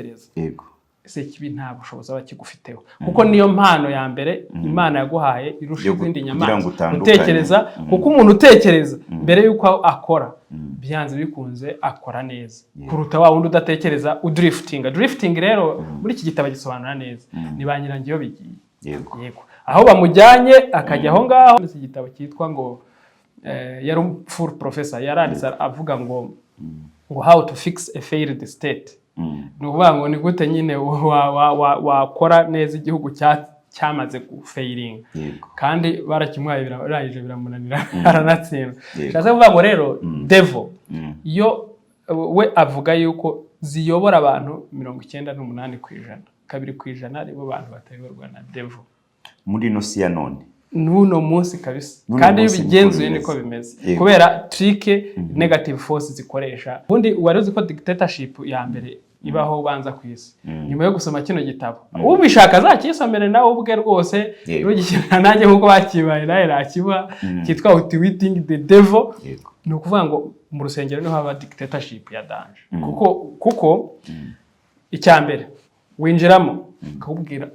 udatekereza yego ese kibi nta bushobozi abakigufiteho kuko niyo mpano ya mbere Imana yaguhaye irusha izindi nyamaswa utekereza kuko umuntu utekereza mbere yuko akora byanze bikunze akora neza kuruta wa wundi udatekereza drifting rero muri iki gitabo gisobanura neza ni ba nyirangiyo bigiye yego aho bamujyanye akajya aho ngaho iki gitabo cyitwa ngo yari full professor yaranditse avuga ngo how to fix a failed state nuvuga ngo ni gute nyine wakora neza igihugu cyamaze gufailing kandi barakimwaye birangije biramunanira aranatsinda cyase kuvuga ngo rero devil yo we avuga yuko ziyobora abantu 98%, 2% aribo bantu batayoborwa na devil muri no si ya none nuno munsi kabisa kandi bigenzuye niko bimeze kubera trick negative force zikoresha ubundi wari ko dictatorship ya mbere ibaho banza kwisi nyuma yo gusoma kino gitabo ubishaka zakisomere nawe ubwe rwose rugikira nanjye nkuko bakibaye naye rakiba kitwa Outwitting the Devil no kuvuga ngo mu rusengero niho haba dictatorship ya danger kuko icyambere winjiramo akubwira